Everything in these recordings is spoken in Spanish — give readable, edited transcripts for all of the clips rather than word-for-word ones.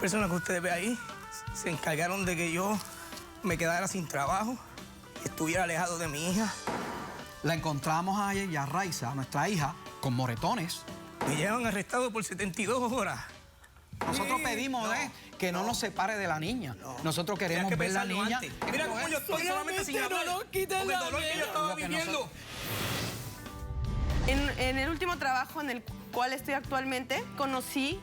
personas que ustedes ven ahí se encargaron de que yo me quedara sin trabajo, estuviera alejado de mi hija. La encontramos a ella, a Raiza, nuestra hija, con moretones. Me llevan arrestado por 72 horas. Nosotros pedimos que no nos separe de la niña. Nosotros queremos ver la niña. Antes. Mira cómo yo estoy solamente sin hablar. Por el dolor que yo estaba viviendo. En el último trabajo en el cual estoy actualmente, conocí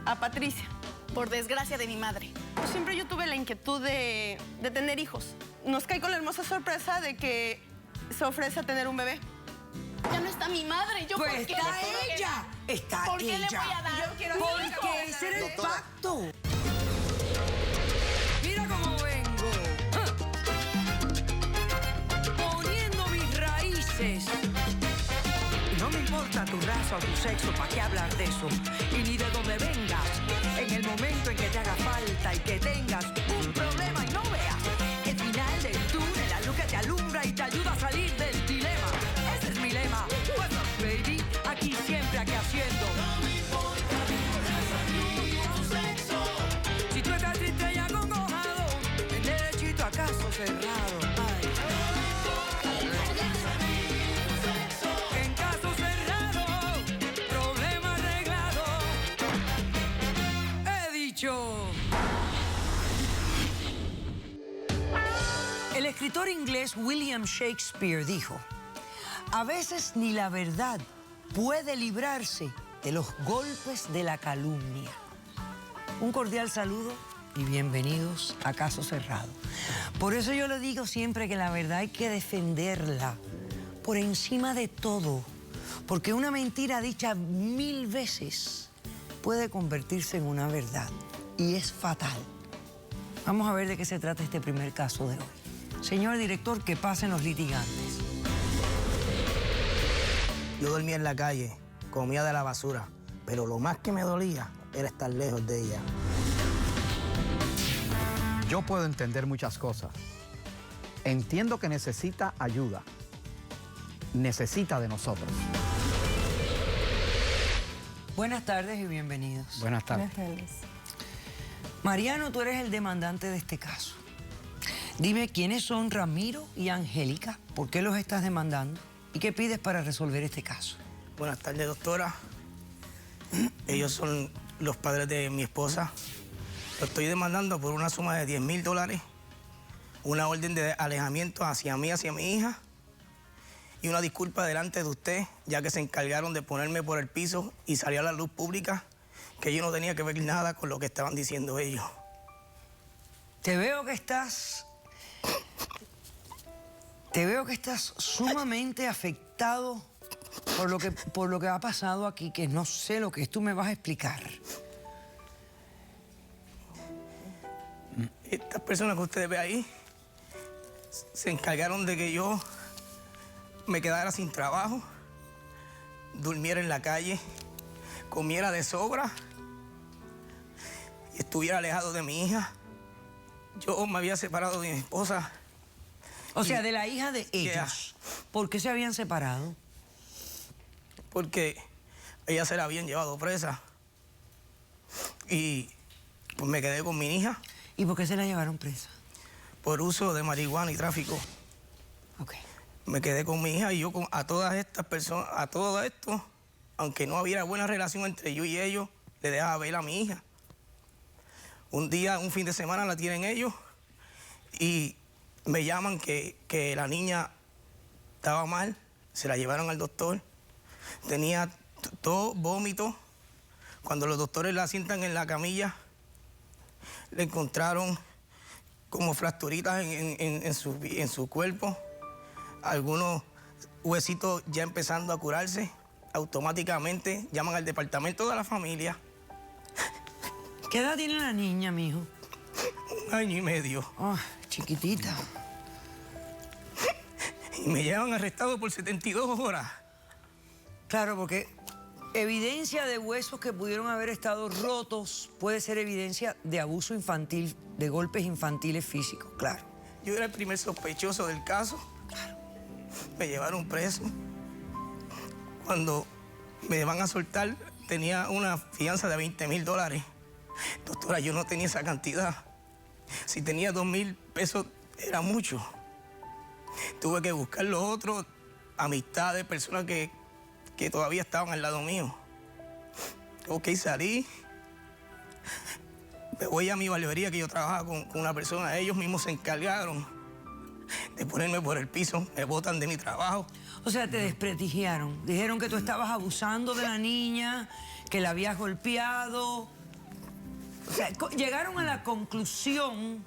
a Patricia. Por desgracia de mi madre. Siempre yo tuve la inquietud de tener hijos. Nos cae con la hermosa sorpresa de que se ofrece a tener un bebé. Ya no está mi madre. ¿Yo Pues por qué? está ella. Está ¿Por qué ella. le voy a dar? Yo quiero Porque ese era el pacto. Mira cómo vengo. Poniendo mis raíces. No me importa tu raza o tu sexo, ¿para qué hablar de eso? Y ni de dónde vengas. En el momento en que te haga falta y que tengas un problema y no veas el final del túnel, la luz que te alumbra y te ayuda a salir del dilema. Ese es mi lema. What's up, baby? Aquí siempre, aquí haciendo. No me importa tu sexo. Si tú estás triste y acongojado, el derechito a caso cerrado. Ay. En caso cerrado, problema arreglado. He dicho. El escritor inglés William Shakespeare dijo: a veces ni la verdad puede librarse de los golpes de la calumnia. Un cordial saludo y bienvenidos a Caso Cerrado. Por eso yo le digo siempre que la verdad hay que defenderla por encima de todo, porque una mentira dicha 1000 veces puede convertirse en una verdad y es fatal. Vamos a ver de qué se trata este primer caso de hoy. Señor director, que pasen los litigantes. Yo dormía en la calle, comía de la basura, pero lo más que me dolía era estar lejos de ella. Yo puedo entender muchas cosas. Entiendo que necesita ayuda. Necesita de nosotros. Buenas tardes y bienvenidos. Buenas tardes. Mariano, tú eres el demandante de este caso. Dime quiénes son Ramiro y Angélica, por qué los estás demandando y qué pides para resolver este caso. Buenas tardes, doctora. Ellos son los padres de mi esposa. Lo estoy demandando por una suma de $10,000, una orden de alejamiento hacia mí, hacia mi hija, y una disculpa delante de usted, ya que se encargaron de ponerme por el piso y salió a la luz pública que yo no tenía que ver nada con lo que estaban diciendo ellos. Te veo que estás sumamente afectado por lo que ha pasado aquí, que no sé lo que es, tú me vas a explicar. Estas personas que ustedes ven ahí se encargaron de que yo me quedara sin trabajo, durmiera en la calle, comiera de sobra y estuviera alejado de mi hija. Yo me había separado de mi esposa. O sea, de la hija de ellos. ¿Por qué se habían separado? Porque ella se la habían llevado presa y pues me quedé con mi hija. ¿Y por qué se la llevaron presa? Por uso de marihuana y tráfico. Ok. Me quedé con mi hija y yo a todas estas personas, a todo esto, aunque no hubiera buena relación entre yo y ellos, le dejaba ver a mi hija. Un día, un fin de semana la tienen ellos y me llaman que la niña estaba mal, se la llevaron al doctor, tenía todo vómito. Cuando los doctores la sientan en la camilla, le encontraron como fracturitas en su cuerpo, algunos huesitos ya empezando a curarse. Automáticamente llaman al departamento de la familia. ¿Qué edad tiene la niña, mijo? 1 año y medio. Oh, chiquitita. Y me llevan arrestado por 72 horas. Claro, porque evidencia de huesos que pudieron haber estado rotos puede ser evidencia de abuso infantil, de golpes infantiles físicos, claro. Yo era el primer sospechoso del caso. Me llevaron preso. Cuando me van a soltar, tenía una fianza de $20,000. Doctora, yo no tenía esa cantidad. Si tenía 2,000 pesos, era mucho. Tuve que buscar los otros, amistades, personas que todavía estaban al lado mío. Ok, salí. Me voy a mi barbería, que yo trabajaba con una persona. Ellos mismos se encargaron de ponerme por el piso. Me botan de mi trabajo. O sea, te desprestigiaron. Dijeron que tú estabas abusando de la niña, que la habías golpeado. O sea, llegaron a la conclusión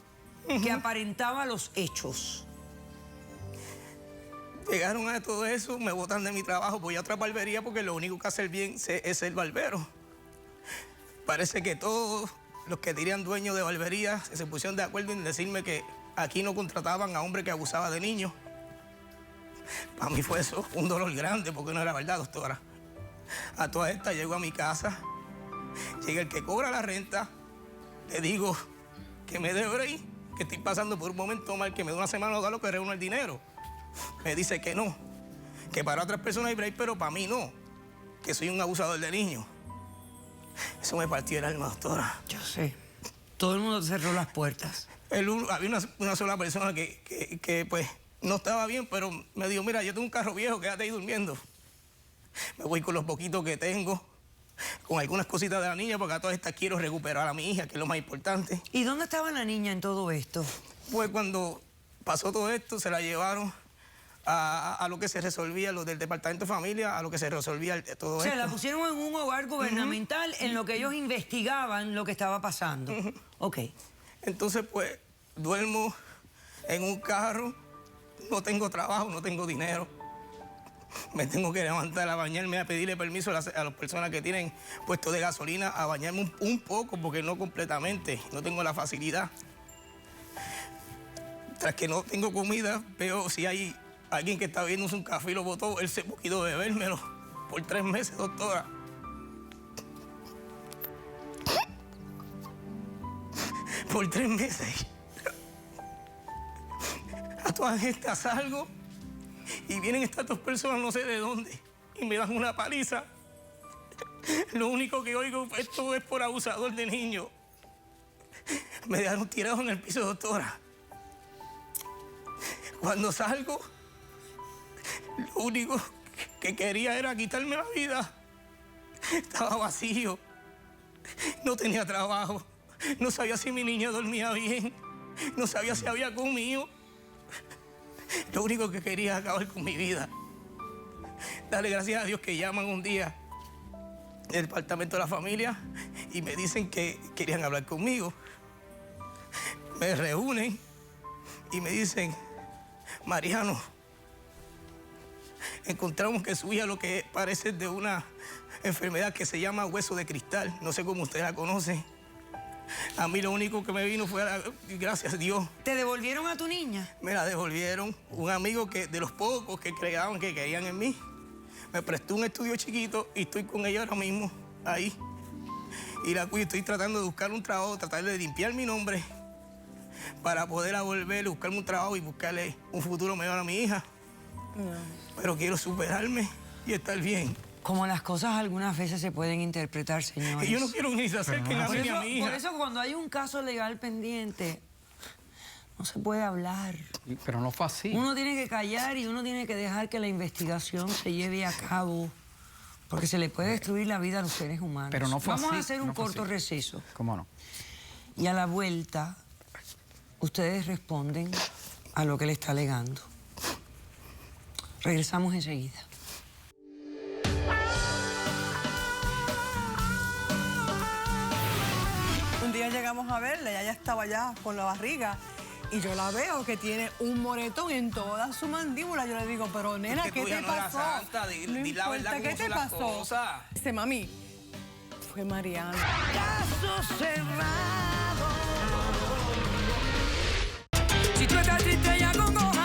que aparentaba los hechos. Llegaron a todo eso, me botan de mi trabajo, voy a otra barbería porque lo único que hace bien es el barbero. Parece que todos los que dirían dueños de barberías se pusieron de acuerdo en decirme que aquí no contrataban a hombre que abusaba de niños. Para mí fue eso un dolor grande porque no era verdad, doctora. A toda esta llego a mi casa, llega el que cobra la renta, le digo que me dé break, que estoy pasando por un momento mal, que me dé una semana o lo que reúno el dinero. Me dice que no, que para otras personas hay break, pero para mí no, que soy un abusador de niños. Eso me partió el alma, doctora. Yo sé. Todo el mundo cerró las puertas. Había una sola persona que pues no estaba bien, pero me dijo, mira, yo tengo un carro viejo, quédate ahí durmiendo. Me voy con los poquitos que tengo, con algunas cositas de la niña, porque a todas estas quiero recuperar a mi hija, que es lo más importante. ¿Y dónde estaba la niña en todo esto? Pues cuando pasó todo esto, se la llevaron a lo que se resolvía, los del Departamento de Familia, a lo que se resolvía todo esto. O sea, la pusieron en un hogar gubernamental en lo que ellos investigaban lo que estaba pasando. Ok. Entonces, pues, duermo en un carro, no tengo trabajo, no tengo dinero. Me tengo que levantar a bañarme, a pedirle permiso a las personas que tienen puesto de gasolina a bañarme un poco, porque no completamente, no tengo la facilidad. Tras que no tengo comida, veo si hay alguien que está bebiéndose un café y lo botó, él se poquito de bebérmelo por 3 meses, doctora. Por 3 meses. A todas estas salgo y vienen estas 2 personas no sé de dónde y me dan una paliza. Lo único que oigo, esto es por abusador de niños. Me dejaron tirado en el piso, doctora. Cuando salgo, lo único que quería era quitarme la vida. Estaba vacío, no tenía trabajo, no sabía si mi niña dormía bien, no sabía si había comido. Lo único que quería es acabar con mi vida. Dale gracias a Dios que llaman un día del Departamento de la Familia y me dicen que querían hablar conmigo. Me reúnen y me dicen, Mariano, encontramos que su hija lo que parece de una enfermedad que se llama hueso de cristal. No sé cómo usted la conoce. A mí lo único que me vino fue, gracias a Dios. ¿Te devolvieron a tu niña? Me la devolvieron. Un amigo de los pocos que creían que querían en mí, me prestó un estudio chiquito y estoy con ella ahora mismo, ahí. Y la cuido, estoy tratando de buscar un trabajo, tratar de limpiar mi nombre para poder volver, buscarme un trabajo y buscarle un futuro mejor a mi hija. Pero quiero superarme y estar bien. Como las cosas algunas veces se pueden interpretar, señores. Y yo no quiero ni se acerquen a mí ni a mi hija. Por eso cuando hay un caso legal pendiente, no se puede hablar. Pero no fue así. Uno tiene que callar y uno tiene que dejar que la investigación se lleve a cabo, porque se le puede destruir la vida a los seres humanos. Pero no fue así. Vamos a hacer un no fue corto así. receso. ¿Cómo no? Y a la vuelta, ustedes responden a lo que le está alegando. Regresamos enseguida. Un día llegamos a verla, ella ya estaba ya con la barriga y yo la veo que tiene un moretón en toda su mandíbula. Yo le digo, pero nena, Es que ¿qué tú ya te no eras pasó? santa, di la verdad ¿qué cómo te son las pasó? cosas. Dice, mami, fue Mariana. Caso cerrado. Si tú estás triste ya congoja,